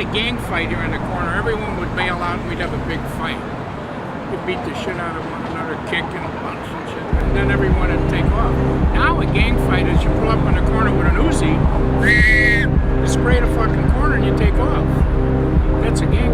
a gang fight here in the corner, everyone would bail out and we'd have a big fight. We'd beat the shit out of one another, kick and punch and shit, and then everyone would take off. Now a gang fight is you pull up in the corner with an Uzi, you spray the fucking corner and you take off. That's a gang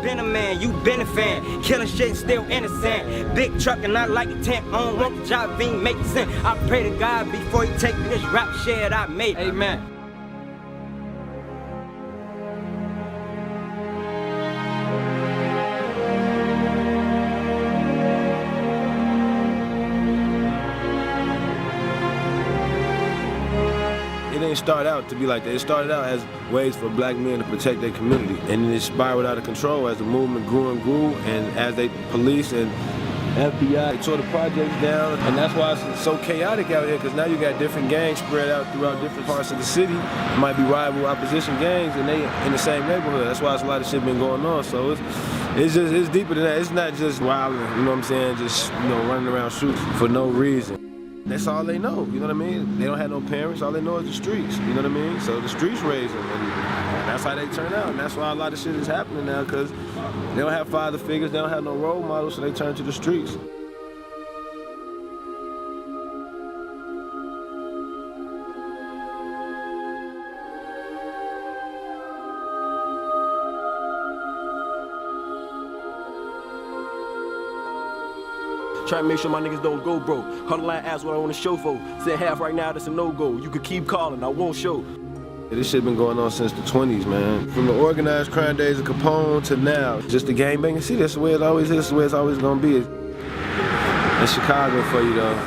Been a man, you been a fan. Killing shit, still innocent. Big truck and I like a tent on. Want the job ain't make sense. I pray to God before he take this rap shit I made. Amen. It didn't start out to be like that. It started out as ways for black men to protect their community. And then it spiraled out of control as the movement grew and grew, and as they police and FBI tore the projects down. And that's why it's so chaotic out here, because now you got different gangs spread out throughout different parts of the city. It might be rival opposition gangs, and they in the same neighborhood. That's why there's a lot of shit been going on. So it's deeper than that. It's not just wilding, you know what I'm saying, just, you know, running around shooting for no reason. That's all they know, you know what I mean? They don't have no parents, all they know is the streets, you know what I mean? So the streets raise them, and that's how they turn out, and that's why a lot of shit is happening now, because they don't have father figures, they don't have no role models, so they turn to the streets. Try to make sure my niggas don't go broke. Huddle line, ask what I want to show for. Said half right now, that's a no-go. You could keep calling, I won't show. This shit been going on since the 20s, man. From the organized crime days of Capone to now. Just the gangbanging city, that's the way it always is, that's the way it's always gonna be. It's Chicago for you, though.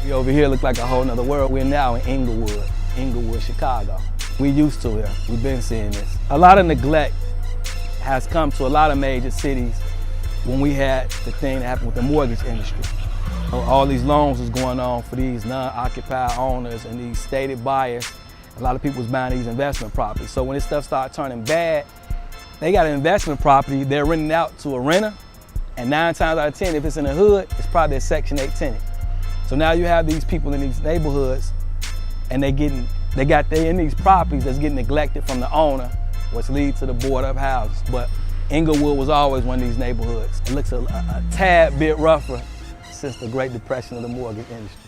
We over here look like a whole nother world. We're now in Inglewood, Chicago. We used to it. We've been seeing this. A lot of neglect has come to a lot of major cities when we had the thing that happened with the mortgage industry. All these loans was going on for these non-occupied owners and these stated buyers. A lot of people was buying these investment properties. So when this stuff started turning bad, they got an investment property, they're renting out to a renter, and 9 times out of 10, if it's in the hood, it's probably a Section 8 tenant. So now you have these people in these neighborhoods, and they're in these properties that's getting neglected from the owner, which leads to the board up houses. But Inglewood was always one of these neighborhoods. It looks a tad bit rougher since the Great Depression of the mortgage industry.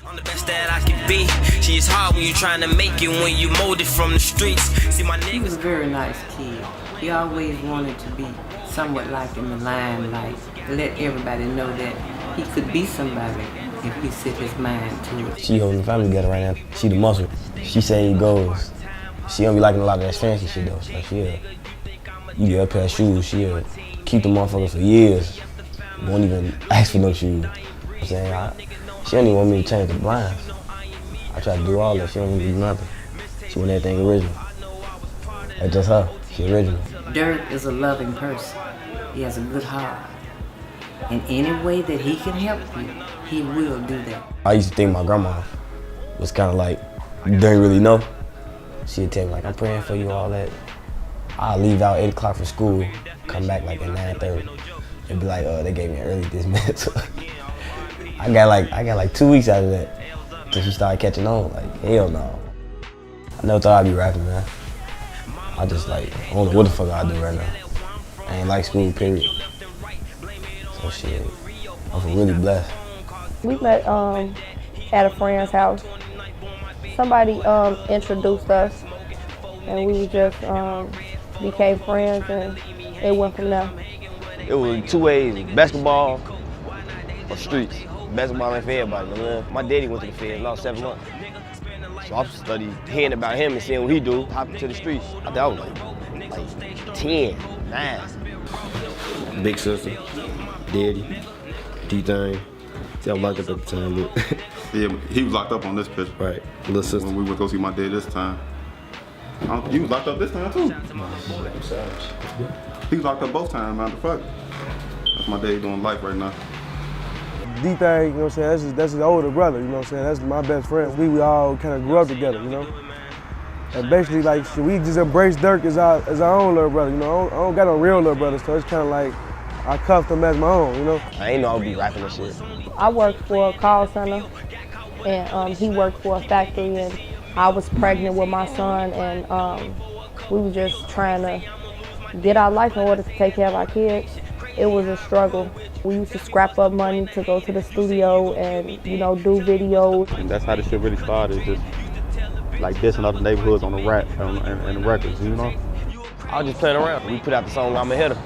I'm the best that I can be. See, it's hard when you're trying to make it when you molded from the streets. See, my niggas. He was a very nice kid. He always wanted to be somewhat like in the limelight, let everybody know that he could be somebody if he set his mind to it. She holding the family together right now. She the muscle. She say he goes. She don't be liking a lot of that fancy shit though. So she'll, you get a pair of shoes, she'll keep the motherfuckers for years. Won't even ask for no shoes. I'm saying, she don't even want me to change the blinds. I try to do all that. She don't really do nothing. She want everything original. That's just her. She original. Dirk is a loving person. He has a good heart. In any way that he can help you, he will do that. I used to think my grandma was kind of like, you didn't really know. She'd tell me like, I'm praying for you, all that. I'll leave out 8 o'clock for school, come back like at 9:30. And be like, they gave me an early dismissal. I got like 2 weeks out of that till she started catching on. Like, hell no. I never thought I'd be rapping, man. I just like, I don't know what the fuck I do right now. I ain't like school, period. So shit, I'm really blessed. We met at a friend's house. Somebody introduced us, and we just became friends, and it went from there. It was 2 ways, basketball or streets. Basketball ain't for everybody, man. My daddy went to the Fed, lost 7 months. So I studied hearing about him and seeing what he do, hopping to the streets. I think I was like 10, 9. Big sister, daddy, D-Thing. See, I was locked up at the time, but yeah, he was locked up on this picture. right, little sister. When we went go see my dad this time. You was locked up this time too. He was locked up both times, man. The fuck. That's my dad doing life right now. D-Thing, you know what I'm saying, that's his older brother, you know what I'm saying, that's my best friend. We all kind of grew up together, you know? And basically, like, we just embrace Dirk as our own little brother, you know? I don't got no real little brother, so it's kind of like, I cuffed him as my own, you know? I ain't know I would be rapping this shit. I worked for a call center, and he worked for a factory, and I was pregnant with my son, and we were just trying to get our life in order to take care of our kids. It was a struggle. We used to scrap up money to go to the studio and, you know, do videos. And that's how this shit really started, just like dissing other neighborhoods on the rap and the records, you know? I was just playing around. We put out the song I'm a Hitter.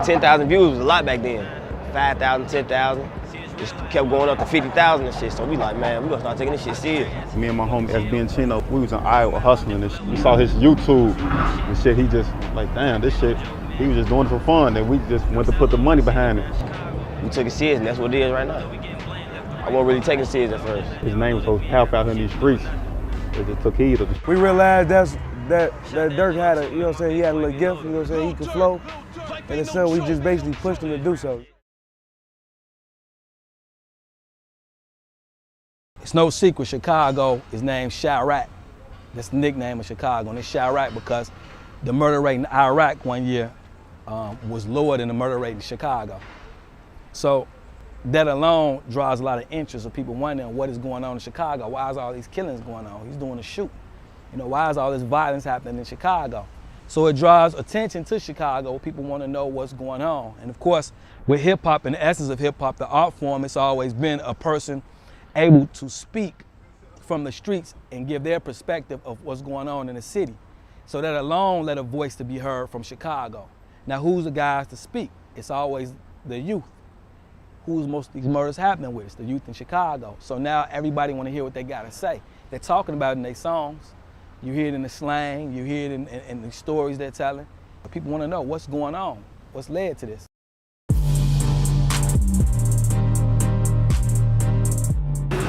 10,000 views was a lot back then. 5,000, 10,000. Just kept going up to 50,000 and shit. So we like, man, we gonna start taking this shit serious. Me and my homie SB Chino, we was in Iowa hustling and shit. We saw his YouTube and shit. He just like, damn, this shit. He was just doing it for fun, and we just went to put the money behind it. We took it serious, and that's what it is right now. I wasn't really taking it serious at first. His name was so powerful out here in these streets. They just took heed of it. We realized that Dirk had a, you know what I'm saying, he had a little gift, you know what I'm saying, he could flow. And so we just basically pushed him to do so. It's no secret, Chicago is named Chirac. That's the nickname of Chicago, and it's Chirac because the murder rate in Iraq one year was lower than the murder rate in Chicago. So that alone draws a lot of interest of people wondering what is going on in Chicago. Why is all these killings going on? He's doing a shoot. You know, why is all this violence happening in Chicago? So it draws attention to Chicago. People want to know what's going on. And of course, with hip hop and the essence of hip hop, the art form, it's always been a person able to speak from the streets and give their perspective of what's going on in the city. So that alone led a voice to be heard from Chicago. Now, who's the guys to speak? It's always the youth. Who's most of these murders happening with? It's the youth in Chicago. So now everybody want to hear what they got to say. They're talking about it in their songs. You hear it in the slang, you hear it in the stories they're telling. People want to know what's going on, what's led to this.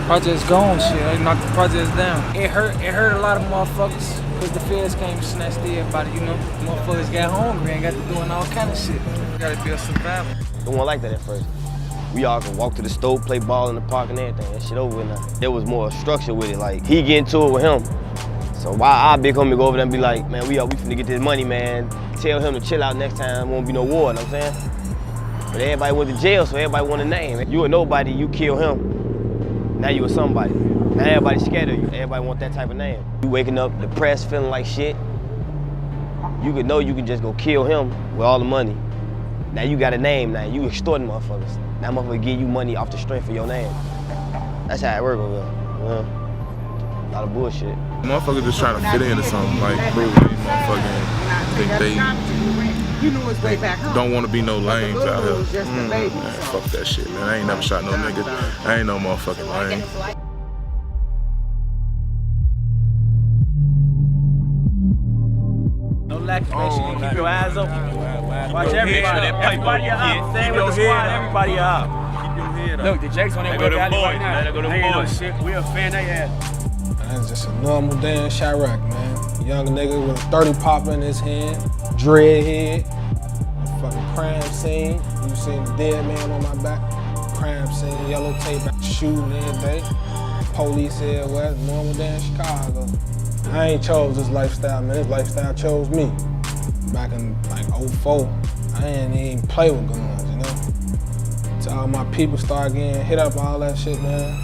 Project's gone, shit. They knocked the projects down. It hurt a lot of motherfuckers because the feds came and snatched everybody, you know. Motherfuckers got hungry and got to doing all kind of shit. Gotta be a survivor. It wasn't like that at first. We all could walk to the stove, play ball in the park and everything. That shit over with now. There was more structure with it. Like, he get into it with him. So why our big homie go over there and be like, man, we finna get this money, man. Tell him to chill out next time, won't be no war, you know what I'm saying? But everybody went to jail, so everybody want a name. You a nobody, you kill him. Now you a somebody. Now everybody's scared of you. Everybody want that type of name. You waking up depressed, feeling like shit. You could know you can just go kill him with all the money. Now you got a name now. You extorting motherfuckers. Now motherfuckers give you money off the strength of your name. That's how it works over there. You know? A lot of bullshit. Motherfuckers just trying to fit into something, like prove they motherfucking think they don't want to be no lames out here. Man, fuck that shit, man. I ain't never shot no nigga. I ain't no motherfucking lame. No lack of patience. Keep your eyes open. Watch everybody. Everybody up. Stay with the squad. Everybody up. Keep your head up. Look, the Jakes on their way out right now. They ain't no shit. We a fan they had. Man, it's just a normal day in Chirac, man. Young nigga with a 30 pop in his hand, dread head, a fucking crime scene. You seen the dead man on my back? Crime scene, yellow tape, shooting every day. Police everywhere, normal day in Chicago. I ain't chose this lifestyle, man. This lifestyle chose me. Back in like 04, I didn't even play with guns, you know? Till all my people start getting hit up, all that shit, man.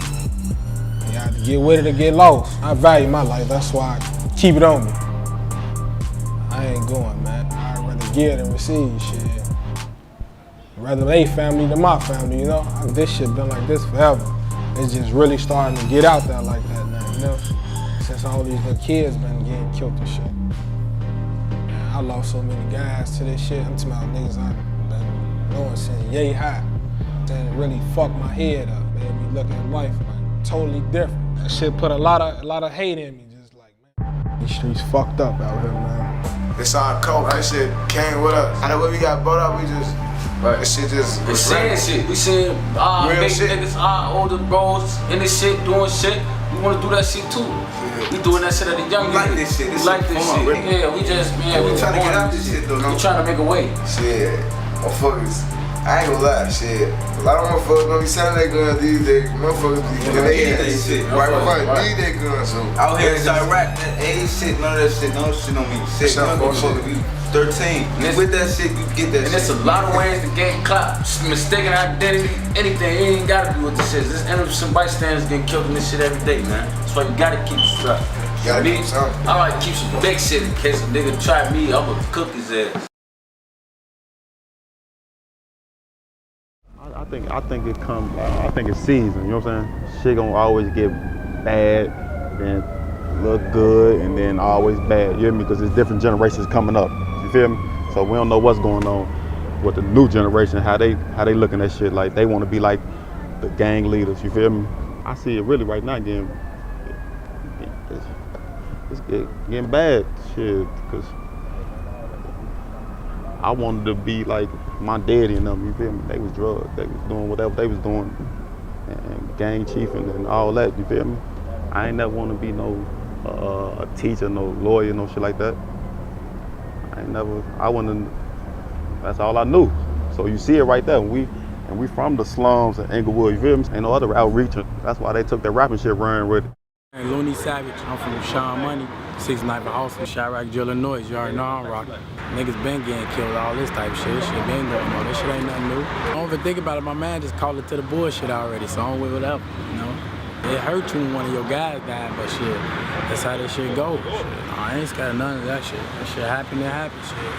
You have to get with it or get lost. I value my life, that's why I keep it on me. I ain't going, man. I'd rather give than receive shit. Rather they family than my family, you know? This shit been like this forever. It's just really starting to get out there like that now, you know? Since all these little kids been getting killed and shit. Man, I lost so many guys to this shit. I'm talking about niggas I've been knowing since yay high. And it really fucked my head up, man. Me looking at life like totally different. That shit put a lot of hate in me. Just like, man, these streets fucked up out here, man. It's our coke. That shit came with us. I know when we got brought up, we just. Right. This shit just. It's saying shit. We seeing big niggas, older bros in this shit, doing shit. We wanna do that shit too. Yeah. We doing that shit at the young niggas. Like this shit. We like this shit. Yeah, we just, man, we trying to get out this shit though. We trying to make a way. Shit, motherfuckers. I ain't gonna lie, shit. A lot of motherfuckers don't be selling their guns these days. Motherfuckers be need that shit. Right, need that gun. So out here in Chirac, that ain't shit, none of that shit, no shit on me. Shit, motherfucker, we 13. With that shit, you get that shit. And there's a lot of ways to get clout, mistaken identity, anything. You ain't gotta do with this shit. There's innocent bystanders getting killed in this shit every day, man. That's why you gotta keep it straight. I like to keep some big shit in case a nigga try me, I'ma cook his ass. I think it comes. I think it's season. You know what I'm saying? Shit gonna always get bad, then look good, and then always bad. You hear me? Because there's different generations coming up. You feel me? So we don't know what's going on with the new generation. How they looking at shit. Like they want to be like the gang leaders. You feel me? I see it really right now getting bad. Shit, because I wanted to be like my daddy and them, you feel me? They was drugs, they was doing whatever they was doing, and gang chiefing and all that, you feel me? I ain't never want to be no a teacher, no lawyer, no shit like that. That's all I knew. So you see it right there, and we from the slums in Inglewood, you feel me? Ain't no other outreach. That's why they took that rapping shit running with it. Hey, Looney Savage, I'm from Sean Money, 6th House in Chirac, Illinois. You already know I'm rocking. Niggas been getting killed, all this type of shit. This shit been going on. This shit ain't nothing new. I don't even think about it. My man just called it to the bullshit already, so I'm with whatever, you know? It hurt you when one of your guys died, but shit, that's how this shit goes. Shit. I ain't scared of none of that shit. That shit happen, shit.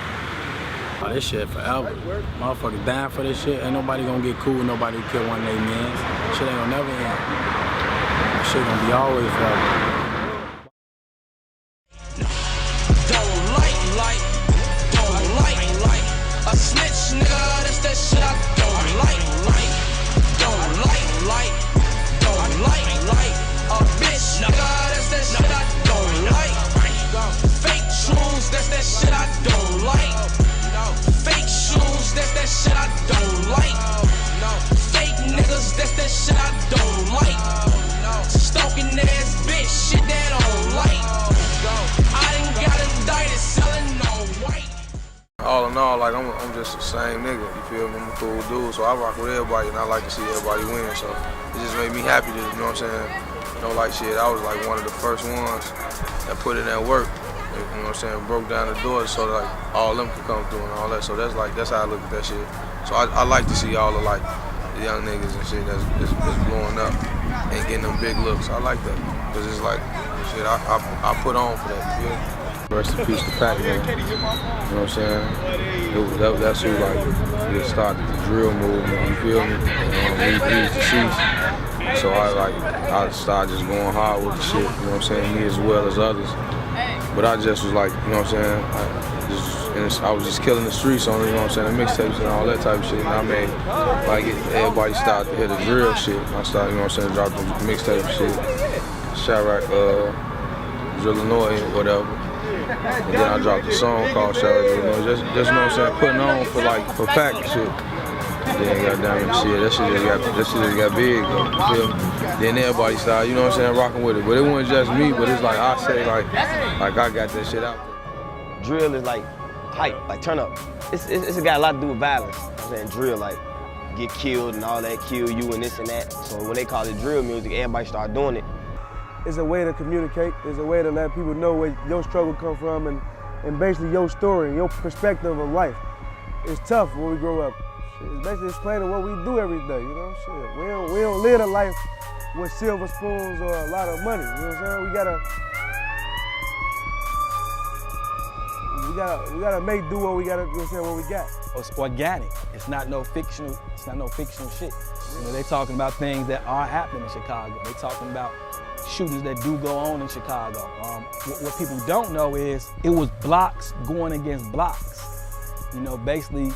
Oh, this shit forever. Motherfuckers dying for this shit. Ain't nobody gonna get cool with nobody who kill one of their mans. Shit ain't gonna never end. Shit gonna be always forever. Don't like a snitch, nigga. That's that shit I don't like. Don't like a bitch, nigga. That's that shit I don't like. Fake shoes, that's that shit I don't like. Fake shoes, that's that shit I don't like. Fake niggas, that's that shit I don't like. Stalking ass bitch, shit that I don't like. I done got indicted selling no white. All in all, like I'm just the same nigga, you feel me? I'm a cool dude, so I rock with everybody and I like to see everybody win, so it just made me happy to, you know what I'm saying? You know, like shit, I was like one of the first ones that put in that work, you know what I'm saying? Broke down the doors so like all them could come through and all that, so that's how I look at that shit. So I like to see all the like the young niggas and shit that's blowing up and getting them big looks. I like that, because it's like, shit, I put on for that, you feel me? Rest in peace to Pac, man. You know what I'm saying? That's who like started the drill movement, you feel me? He was the chief. So I started just going hard with the shit, you know what I'm saying? Me as well as others. But I just was like, you know what I'm saying? I was just killing the streets on it, you know what I'm saying? The mixtapes and all that type of shit. And I made, like, everybody started to hear the drill shit. I started, you know what I'm saying, dropping mixtape shit. Chirac, Illinois, whatever. And then I dropped a song called Chirac, Illinois. Just you know what I'm saying, putting on for Pac and shit. Then goddamn shit, that shit just got big though. You feel me? Then everybody started, you know what I'm saying, rocking with it. But it wasn't just me, but it's like I say like I got that shit out there. Drill is like hype, like turn up. It's got a lot to do with violence. I'm saying drill, like get killed and all that, kill you and this and that. So when they call it drill music, everybody start doing it. It's a way to communicate. It's a way to let people know where your struggle come from and basically your story, your perspective of life. It's tough when we grow up. It's basically explaining what we do every day, you know? Shit. We don't live a life with silver spoons or a lot of money, you know what I'm saying? We gotta make do what we gotta, you know what I'm saying, what we got. It's organic. It's not no fictional shit. You know, they talking about things that are happening in Chicago. They talking about shootings that do go on in Chicago. What people don't know is it was blocks going against blocks. You know, basically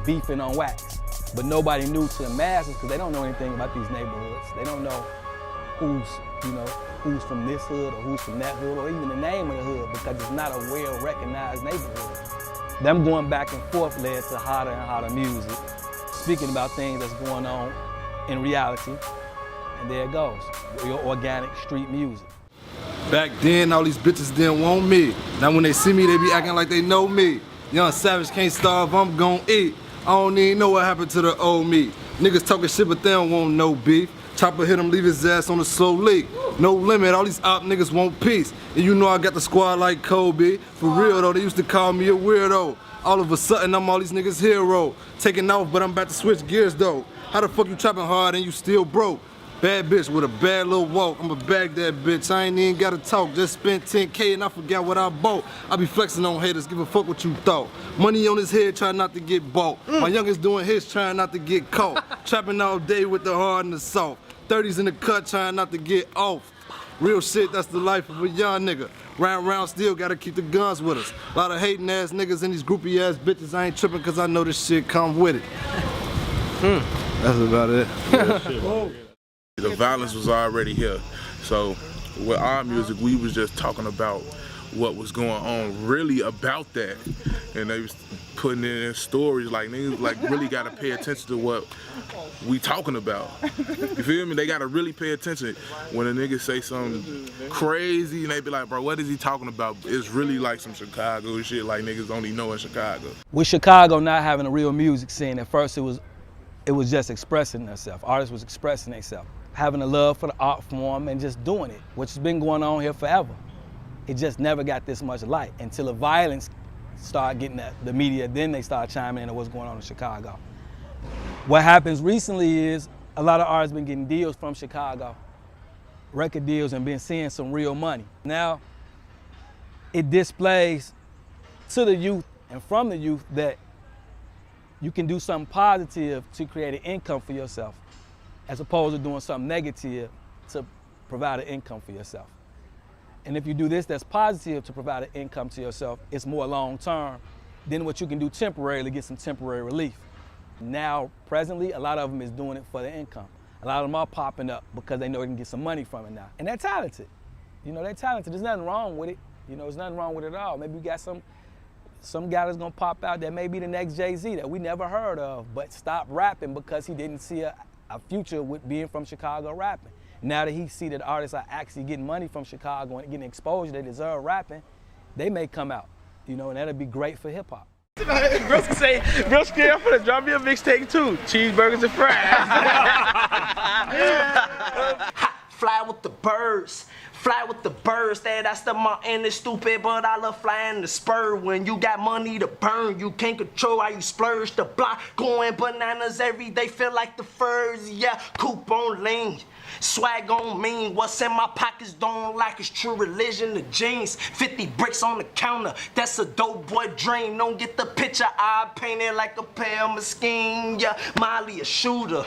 beefing on wax. But nobody knew to the masses because they don't know anything about these neighborhoods. They don't know who's from this hood or who's from that hood or even the name of the hood because it's not a well-recognized neighborhood. Them going back and forth led to hotter and hotter music, speaking about things that's going on in reality. And there it goes, your organic street music. Back then, all these bitches didn't want me. Now when they see me, they be acting like they know me. Young Savage can't starve, I'm gon' eat. I don't even know what happened to the old me. Niggas talking shit, but they don't want no beef. Chopper hit him, leave his ass on a slow leak. No limit, all these op niggas want peace. And you know I got the squad like Kobe. For real though, they used to call me a weirdo. All of a sudden, I'm all these niggas' hero. Taking off, but I'm about to switch gears though. How the fuck you trapping hard and you still broke? Bad bitch with a bad little walk, I'ma bag that bitch. I ain't even gotta talk, just spent 10K and I forgot what I bought. I be flexing on haters, give a fuck what you thought. Money on his head, trying not to get bought. My youngest doing his, trying not to get caught. Trapping all day with the hard and the soft. 30s in the cut, trying not to get off. Real shit, that's the life of a young nigga. Round, still gotta keep the guns with us. A lot of hating ass niggas and these groupie ass bitches, I ain't tripping cause I know this shit come with it. That's about it. Yeah, the violence was already here. So with our music, we was just talking about what was going on really about that. And they was putting it in stories like niggas like really gotta pay attention to what we talking about. You feel me? They gotta really pay attention when a nigga say something crazy and they be like, bro, what is he talking about? It's really like some Chicago shit like niggas only know in Chicago. With Chicago not having a real music scene, at first it was just expressing themselves. Artists was expressing themselves. Having a love for the art form and just doing it, which has been going on here forever. It just never got this much light until the violence started getting the media, then they started chiming in on what's going on in Chicago. What happens recently is a lot of artists been getting deals from Chicago, record deals, and been seeing some real money. Now, it displays to the youth and from the youth that you can do something positive to create an income for yourself, as opposed to doing something negative to provide an income for yourself. And if you do this that's positive to provide an income to yourself, it's more long-term than what you can do temporarily, get some temporary relief. Now, presently, a lot of them is doing it for the income. A lot of them are popping up because they know they can get some money from it now. And they're talented. You know, they're talented. There's nothing wrong with it. You know, there's nothing wrong with it at all. Maybe you got some guy that's gonna pop out that may be the next Jay-Z that we never heard of, but stopped rapping because he didn't see a future with being from Chicago rapping. Now that he see that artists are actually getting money from Chicago and getting exposure, they deserve rapping, they may come out, you know, and that'll be great for hip hop. Broski say, Broski, I'm gonna drop me a mixtape too. Cheeseburgers and fries. Fly with the birds. Fly with the birds, that's the mountain is stupid, but I love flying the spur. When you got money to burn, you can't control how you splurge. The block going bananas every day, feel like the furs, yeah. Coupe on lean, swag on mean. What's in my pockets don't like it's true religion, the jeans. 50 bricks on the counter, that's a dope boy dream. Don't get the picture, I painted like a pale mesquite, yeah. Molly a shooter,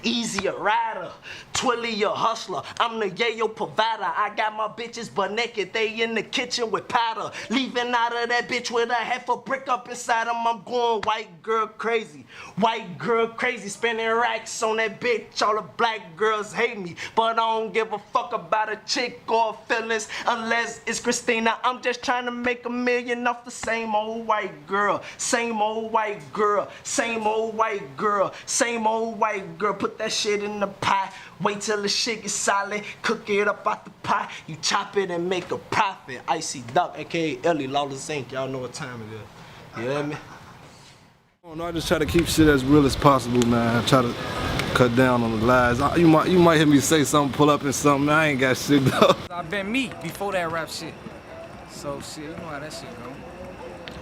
Easy a rider, Twilly a hustler. I'm the yayo provider. I got my bitches butt naked, they in the kitchen with powder. Leaving out of that bitch with a half a brick up inside them. I'm going white girl crazy, spending racks on that bitch. All the black girls hating. me. But I don't give a fuck about a chick or feelings unless it's Christina. I'm just trying to make $1 million off the same old white girl. Same old white girl. Same old white girl. Same old white girl. Put that shit in the pot. Wait till the shit gets solid. Cook it up out the pot. You chop it and make a profit. Icy Duck, aka Ellie Lawless Inc. Y'all know what time it is. You hear me? I just try to keep shit as real as possible, man. I try to cut down on the lies. You might hear me say something, pull up in something. I ain't got shit though. I've been me before that rap shit. So shit, you know how that shit go.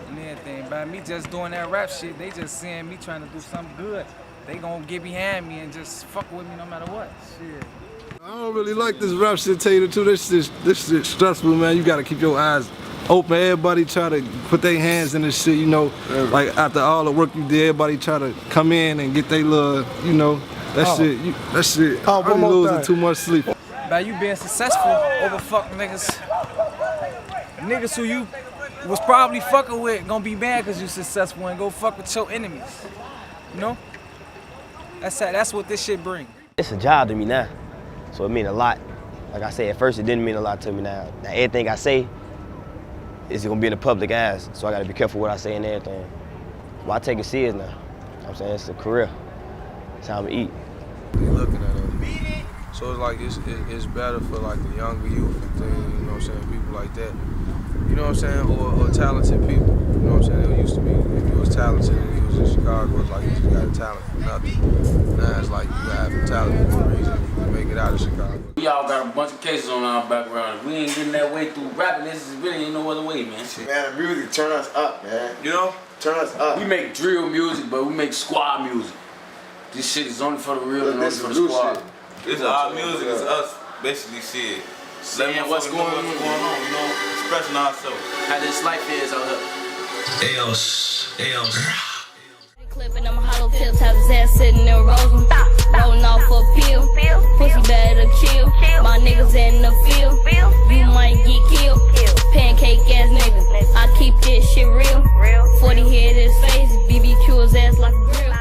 And everything. By me just doing that rap shit, they just seeing me trying to do something good. They gonna get behind me and just fuck with me no matter what. Shit. I don't really like this rap shit, tell you the truth. This shit stressful, man. You gotta keep your eyes open. Everybody try to put their hands in this shit, you know. Like after all the work you did, everybody try to come in and get their little, you know, that shit. I'm losing too much sleep. By you being successful over fuck niggas who you was probably fucking with gonna be mad cause you successful and go fuck with your enemies. You know? That's what this shit bring. It's a job to me now, so it mean a lot. Like I said, at first it didn't mean a lot to me now. Now everything I say is gonna be in the public eyes, so I gotta be careful what I say and everything. Well, I take it serious now. You know what I'm saying? It's a career. It's how I'm eat. They looking at us. So it's like it's better for like the younger youth and things, you know what I'm saying, people like that. You know what I'm saying? Or talented people. You know what I'm saying? It used to be, if you was talented and you was in Chicago, it's like you just got a talent for nothing. Now it's like you have a talent for a reason. You can make it out of Chicago. We all got a bunch of cases on our background. If we ain't getting that way through rapping, this is really ain't no other way, man. Man, the music turn us up, man. You know? Turn us up. We make drill music, but we make squad music. This shit is only for the real and only for the squad. This is our music, it's us basically shit. Saying what's going on, you know, expressing ourselves. How this life is out here. Eos. Clipping them hollow tips, have his ass sitting in rolling. Rolling off a pill. Pussy better kill. My niggas in the field. You might get killed. Pancake ass nigga. I keep this shit real. 40 hit his face. BBQ his ass like a grill.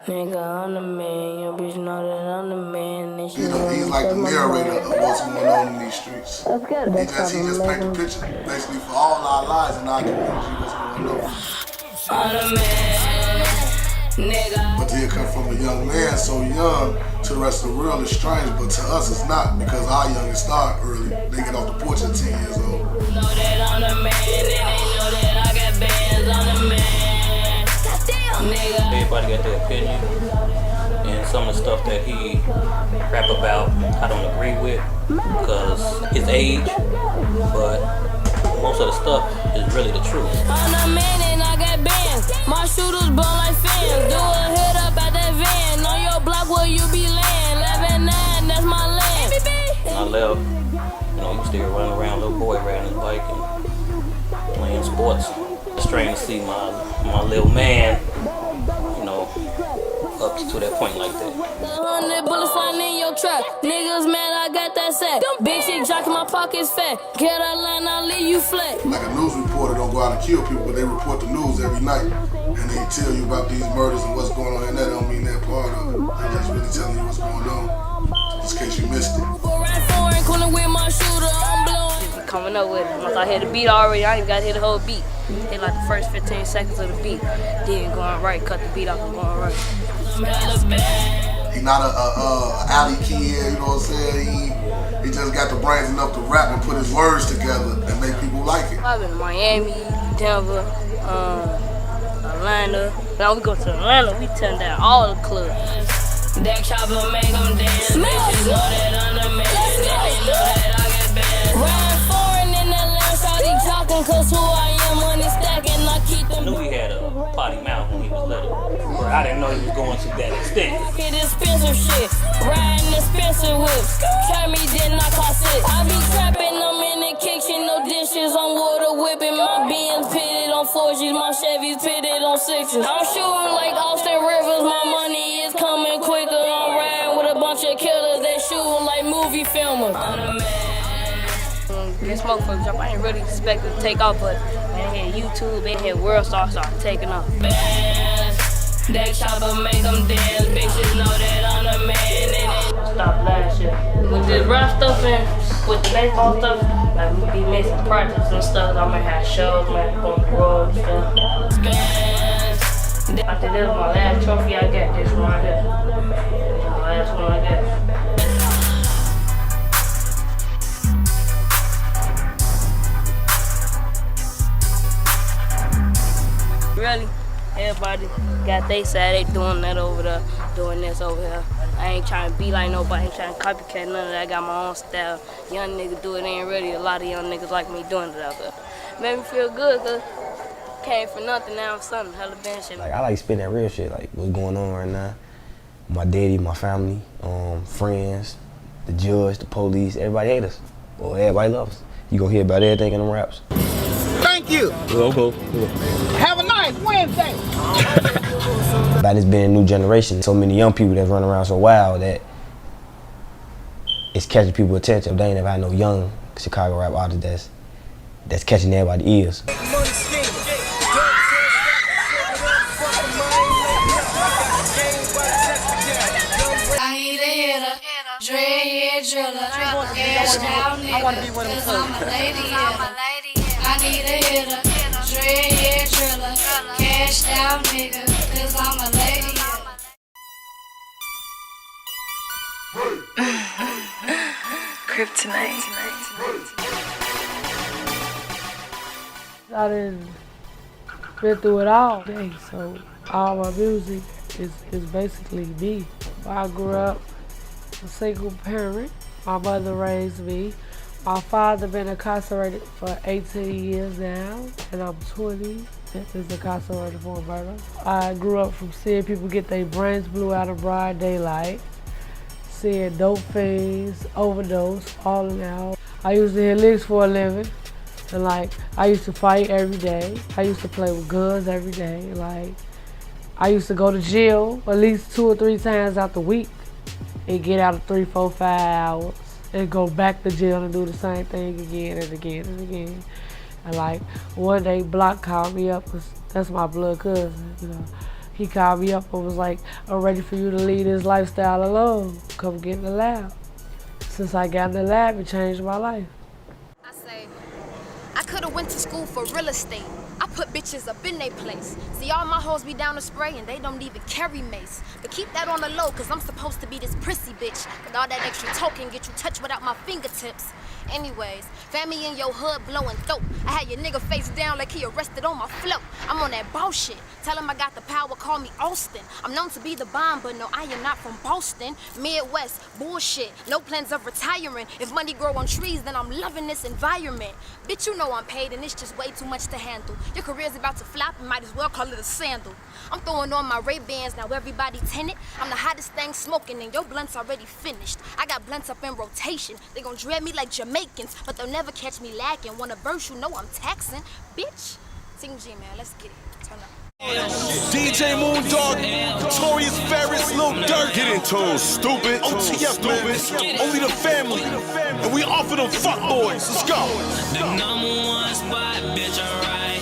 Nigga, I'm the man. Your bitch know that I'm the man. You know, he's like the narrator of what's going on in these streets. That's good. He just paint the picture basically for all our lives in our community, what's going on. I'm the man, nigga. But to come from a young man so young to the rest of the world is strange, but to us it's not, because our youngest start early. They get off the porch at 10 years old. Know that I'm the man, and they know that I got bands. I'm the man. Goddamn, nigga. Everybody got their opinion, and some of the stuff that he rap about I don't agree with because his age, but most of the stuff is really the truth. I'm the man and I got bands. My shooters blow like fans. Do a hit up at that van. On your block where you be laying. 11-9, that's my land. When I left, you know, he was still running around, little boy riding his bike and playing sports. It's strange to see my little man, you know, up to that point like that. 100 bullets flying in your trap. Niggas mad, I got that sack. Big shit jocking, my pockets fat. Get a line, I'll leave you flat. Like a news reporter don't go out and kill people, but they report the news every night. And they tell you about these murders and what's going on in that. Don't mean that part of it. They're just really telling you what's going on, just in case you missed it. With my shooter, I'm blowing. Coming up with it. Once I hit the beat already, I ain't even got to hit the whole beat. Hit like the first 15 seconds of the beat. Then going right, cut the beat off and going right. He not a alley kid, you know what I'm saying? He just got the brains enough to rap and put his words together and make people like it. I've been to Miami, Denver, Atlanta. Now we go to Atlanta, we turn down all the clubs. That chopper make them dance. Bitches know that I'm the man. They know that I got bands. Ride foreign in that land, shawty jockin', cause who I am when it's stacking, I keep them. I knew he had a potty mouth when he was little, but I didn't know he was going to that extent. Get expensive shit, riding expensive whips. Try me, then I cost it. I be trapping, I'm in the kitchen, no dishes, I'm water whipping. My Benz pitted on 4Gs, my Chevy's pitted on 6s. I'm shooting like Austin Rivers, my money is coming quicker. I'm riding with a bunch of killers, they shooting like movie filmers. I'm the man. Get smoke for the jump, I ain't really expected to take off, but man, hit YouTube, they hit World Star started taking off. Bands, that chopper make them dance, bitches know that I'm the man. stopped last year. With this rap stuff and with the baseball stuff, like we be missing practice and stuff. I'm gonna have shows, man, on the road and stuff. I think this was my last trophy I got, this one right here. The last one I got. Really, everybody got they side, they doing that over there, doing this over here. I ain't trying to be like nobody, ain't trying to copycat none of that. I got my own style. Young niggas do it, ain't really a lot of young niggas like me doing it out there. Made me feel good, cause came for nothing, now I'm something, hella bad shit. Like, I like spitting that real shit, like what's going on right now. My daddy, my family, friends, the judge, the police, everybody hate us. Well, everybody loves us. You gonna hear about everything in them raps. Thank you. Cool. Have a nice Wednesday. About this being a new generation, so many young people that's running around so wild that it's catching people's attention. They ain't never had no young Chicago rap artist that's catching everybody's ears. I need a hitter, dreadhead driller, cashed out nigga, cause I'm a lady hitter. I need a hitter, dreadhead driller, cashed out nigga, cause I'm a lady Kryptonite. I done been through it all day, so all my music is basically me. I grew up a single parent. My mother raised me. My father been incarcerated for 18 years now, and I'm 20. Is incarcerated for murder. I grew up from seeing people get their brains blew out of broad daylight, seeing dope fiends, overdose, falling out. I used to hit licks for a living, and like I used to fight every day. I used to play with guns every day. Like I used to go to jail at least 2 or 3 times out the week and get out of 3, 4, 5 hours and go back to jail and do the same thing again and again and again. And like one day Block called me up, 'cause that's my blood cousin, you know. He called me up and was like, I'm ready for you to leave this lifestyle alone. Come get in the lab. Since I got in the lab, it changed my life. I say, I could've went to school for real estate. I put bitches up in they place. See, all my hoes be down to spray and they don't even carry mace. But keep that on the low, 'cause I'm supposed to be this prissy bitch. But all that extra talking get you touched without my fingertips. Anyways, family in your hood blowing dope. I had your nigga face down like he arrested on my float. I'm on that bullshit. Tell him I got the power, call me Austin. I'm known to be the bomb, but no, I am not from Boston. Midwest, bullshit, no plans of retiring. If money grow on trees, then I'm loving this environment. Bitch, you know I'm paid and it's just way too much to handle. Your career's about to flop and might as well call it a sandal. I'm throwing on my Ray-Bans, now everybody tenant. I'm the hottest thing smoking and your blunt's already finished. I got blunts up in rotation. They gon' dread me like Jamaicans, but they'll never catch me lacking. Want a verse, you know I'm taxing. Bitch, Team G, man, let's get it. Turn up. DJ Moondog, Notorious Ferris, Lil Durk. Get into it, stupid. OTF, man. Only the family. And we offer them fuck boys. Let's go. The #1 spot, bitch, I'm right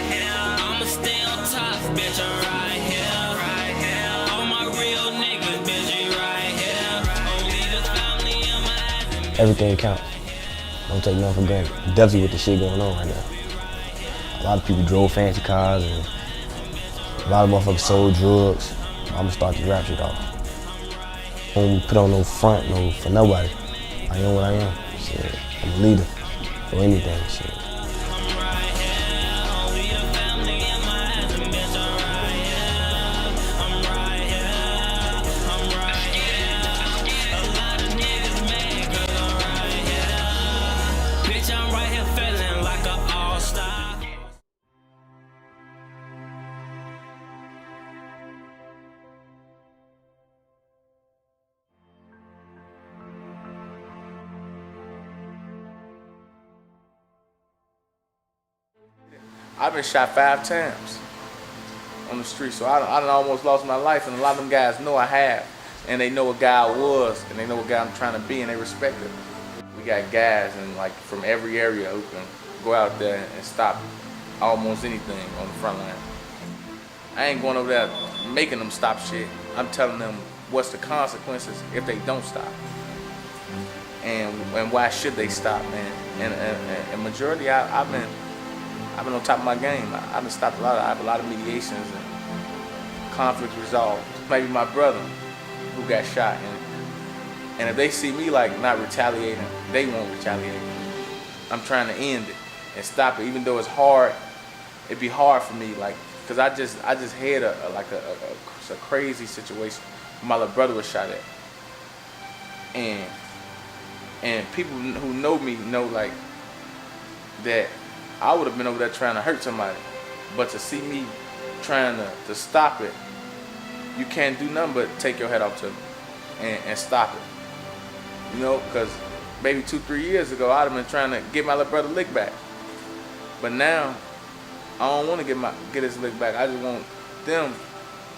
here. I'ma stay on top, bitch, I'm right here. All my real niggas, bitch, you right here. Only the family in my eyes. Everything counts. Don't take nothing for granted. Definitely with the shit going on right now. A lot of people drove fancy cars and a lot of motherfuckers sold drugs. I'ma start the rap shit off. I don't put on no front for nobody. I am what I am. Shit. I'm a leader for anything. Shit. I've been shot 5 times on the street, so I done almost lost my life, and a lot of them guys know I have, and they know what guy I was, and they know what guy I'm trying to be, and they respect it. We got guys and like from every area who can go out there and stop almost anything on the front line. I ain't going over there making them stop shit. I'm telling them what's the consequences if they don't stop, and why should they stop, man? And majority, I've been on top of my game. I've been stopped I have a lot of mediations and conflicts resolved. Maybe my brother who got shot, and if they see me like not retaliating, they won't retaliate. I'm trying to end it and stop it, even though it's hard. It'd be hard for me, like, cause I just had a crazy situation. My little brother was shot at, and people who know me know like that I would have been over there trying to hurt somebody, but to see me trying to stop it, you can't do nothing but take your head off to me and stop it. You know, because maybe 2-3 years ago I'd have been trying to get my little brother lick back, but now I don't want to get his lick back. I just want them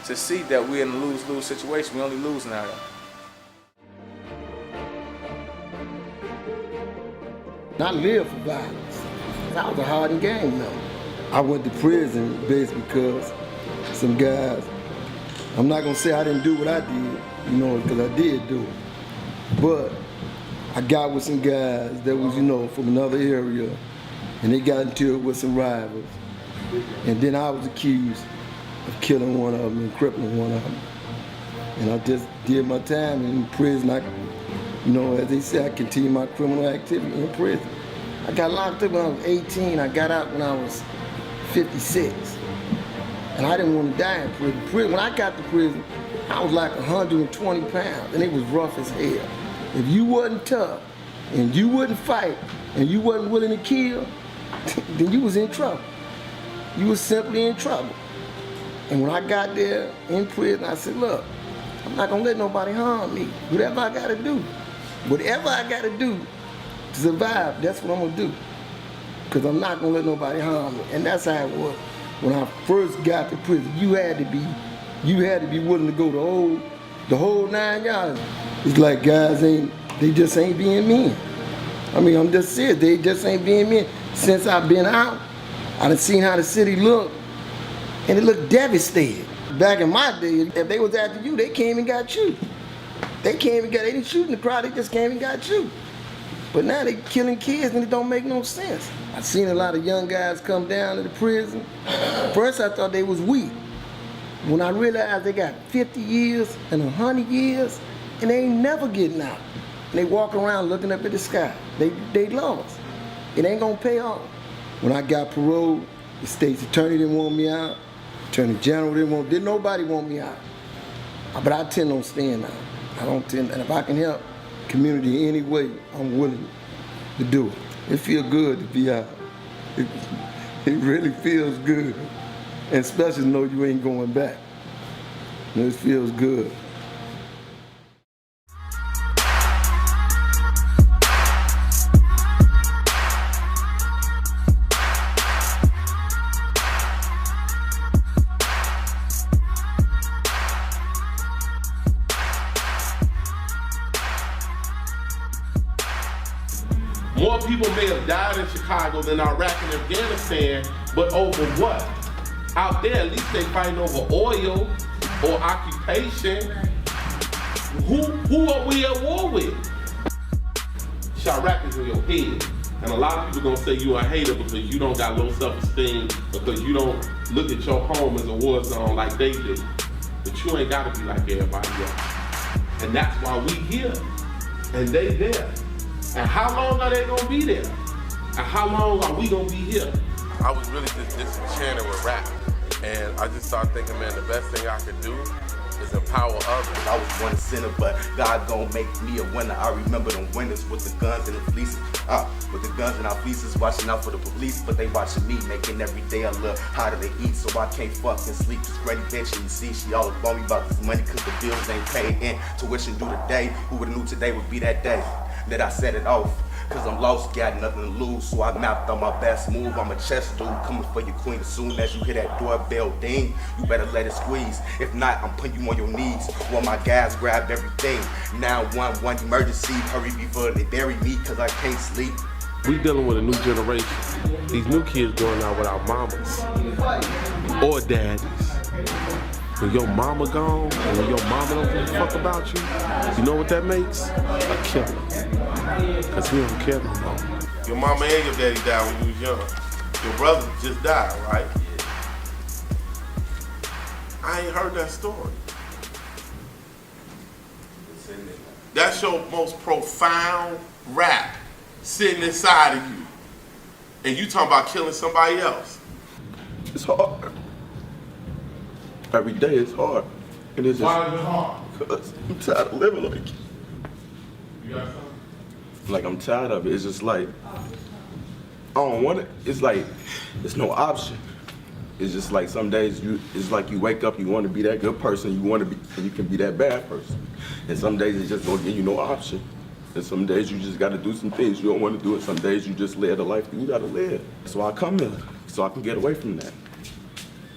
to see that we're in a lose-lose situation. We only losing out here. I live for violence. That was a hardened game, though. I went to prison basically because some guys, I'm not gonna say I didn't do what I did, you know, because I did do it. But I got with some guys that was, you know, from another area, and they got into it with some rivals. And then I was accused of killing one of them and crippling one of them. And I just did my time in prison. You know, as they say, I continued my criminal activity in prison. I got locked up when I was 18. I got out when I was 56. And I didn't want to die in prison. When I got to prison, I was like 120 pounds, and it was rough as hell. If you wasn't tough, and you wouldn't fight, and you wasn't willing to kill, then you was in trouble. You was simply in trouble. And when I got there in prison, I said, look, I'm not gonna let nobody harm me. Whatever I gotta do to survive, that's what I'm gonna do. Because I'm not gonna let nobody harm me. And that's how it was. When I first got to prison, you had to be willing to go the whole 9 yards. It's like guys they just ain't being men. I mean, I'm just serious, they just ain't being men. Since I've been out, I done seen how the city looked, and it looked devastated. Back in my day, if they was after you, they came and got you. They didn't shoot in the crowd, they just came and got you. But now they killing kids and it don't make no sense. I seen a lot of young guys come down to the prison. First I thought they was weak. When I realized they got 50 years and 100 years, and they ain't never getting out. And they walk around looking up at the sky. They lost. It ain't gonna pay off. When I got parole, the state's attorney didn't want me out. Attorney General didn't nobody want me out. But I tend on staying out. And if I can help community in any way, I'm willing to do it. It feels good to be out. It really feels good. And especially to know you ain't going back. It feels good. More people may have died in Chicago than Iraq and Afghanistan, but over what? Out there, at least they fighting over oil or occupation. Who are we at war with? Chirac is in your head. And a lot of people gonna say you a hater because you don't got low self-esteem, because you don't look at your home as a war zone like they do. But you ain't gotta be like everybody else. And that's why we here, and they there. And how long are they gonna be there? And how long are we gonna be here? I was really just disenchanted with rap. And I just started thinking, man, the best thing I could do is empower others. I was one sinner, but God gon' make me a winner. I remember them winners with the guns and the fleeces. With the guns and our fleeces, watching out for the police, but they watching me, making every day a little harder to eat, so I can't fucking sleep. This Granny bitch, and you see, she all about me about this money, cause the bills ain't paid in. Tuition due today, who would've knew today would be that day that I set it off. Cause I'm lost, got nothing to lose, so I mapped on my best move. I'm a chess dude, coming for your queen. As soon as you hear that doorbell ding, you better let it squeeze. If not, I'm putting you on your knees. While my guys grab everything. 911 emergency, hurry before they bury me, cause I can't sleep. We dealing with a new generation. These new kids going out without mamas or daddies. when your mama gone and when your mama don't give a fuck about you, you know what that makes? A killer. Because he don't care no more. Your mama and your daddy died when you was young. Your brother just died, right? I ain't heard that story. That's your most profound rap sitting inside of you. And you talking about killing somebody else. It's hard. Every day it's hard. And it's just, why is it hard? Because I'm tired of living like it. You got something? Like, I'm tired of it. It's just like, I don't want it. It's like, there's no option. It's just like some days it's like you wake up, you want to be that good person, you want to be, and you can be that bad person. And some days it just don't give you no option. And some days you just got to do some things you don't want to do, and some days you just live the life you got to live. So I come here, so I can get away from that.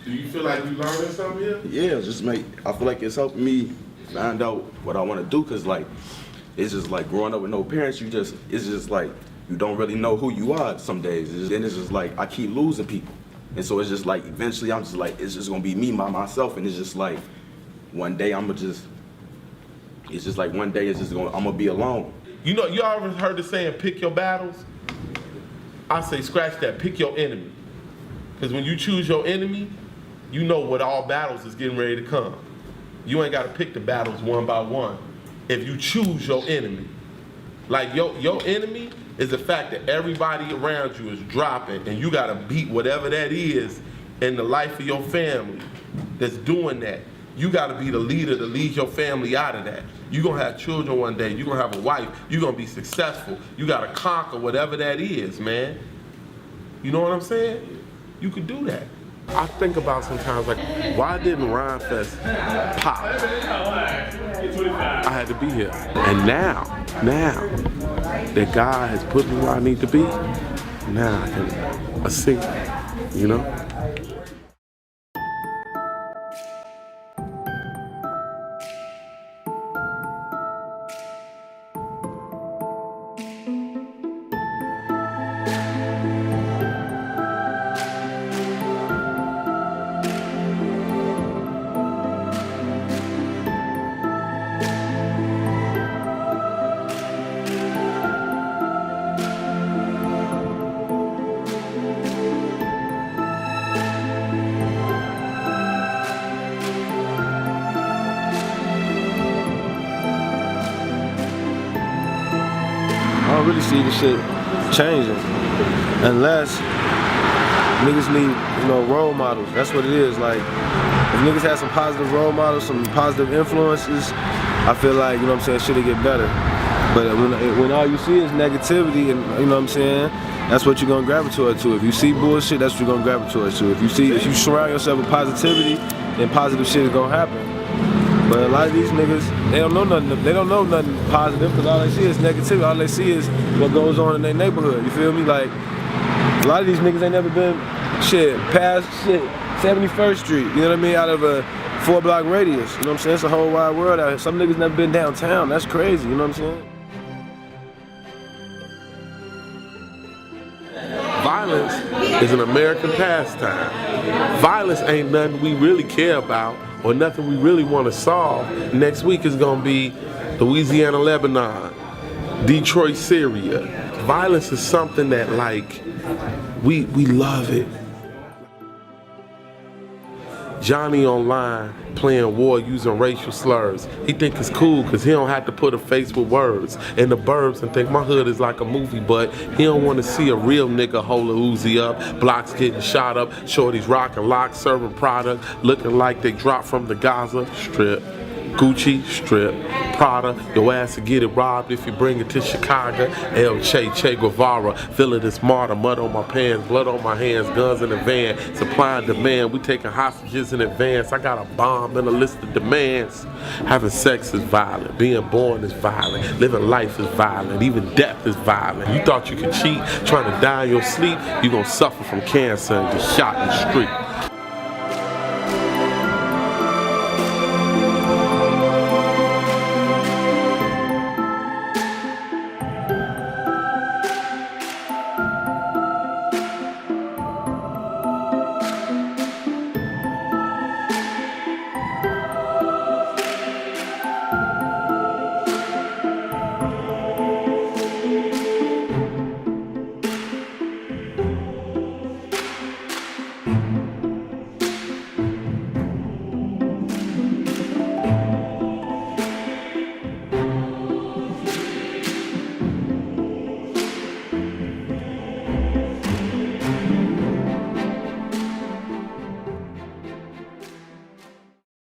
Do you feel like you learning something here? Yeah, I feel like it's helping me find out what I want to do, because like, it's just like growing up with no parents, it's just like, you don't really know who you are some days. And it's just like, I keep losing people. And so it's just like, eventually I'm just like, it's just gonna be me by myself. And it's just like, one day I'm gonna be alone. You know, you always heard the saying, pick your battles? I say, scratch that, pick your enemy. Because when you choose your enemy, you know what all battles is getting ready to come. You ain't gotta pick the battles one by one. If you choose your enemy. Like your enemy is the fact that everybody around you is dropping, and you gotta beat whatever that is in the life of your family that's doing that. You gotta be the leader to lead your family out of that. You're gonna have children one day, you're gonna have a wife, you're gonna be successful. You gotta conquer whatever that is, man. You know what I'm saying? You could do that. I think about sometimes, like, why didn't Rhyme Fest pop? I had to be here. And now that God has put me where I need to be, now I can sing, you know? I don't really see this shit changing unless niggas need, role models. That's what it is. Like, if niggas have some positive role models, some positive influences, I feel like, shit'll get better. But when all you see is negativity, and that's what you're gonna gravitate to. If you see bullshit, that's what you're gonna gravitate to. If you surround yourself with positivity, then positive shit is gonna happen. But a lot of these niggas, they don't know nothing positive, because all they see is negativity. All they see is what goes on in their neighborhood. You feel me? Like, a lot of these niggas ain't never been past 71st Street, you know what I mean? Out of a 4-block radius, you know what I'm saying? It's a whole wide world out here. Some niggas never been downtown. That's crazy, you know what I'm saying? Violence is an American pastime. Violence ain't nothing we really care about or nothing we really want to solve. Next week is gonna be Louisiana, Lebanon, Detroit, Syria. Violence is something that, like, we love it. Johnny online playing war using racial slurs. He think it's cool because he don't have to put a face with words in the burbs and think my hood is like a movie, but he don't want to see a real nigga hold a Uzi up, blocks getting shot up, shorties rocking locks, serving product, looking like they dropped from the Gaza Strip. Gucci, strip, Prada, your ass to get it robbed if you bring it to Chicago. El Che Guevara, feeling this martyr, mud on my pants, blood on my hands, guns in the van, supply and demand, we taking hostages in advance. I got a bomb and a list of demands. Having sex is violent, being born is violent, living life is violent, even death is violent. You thought you could cheat, trying to die in your sleep, you gonna suffer from cancer and get shot in the street.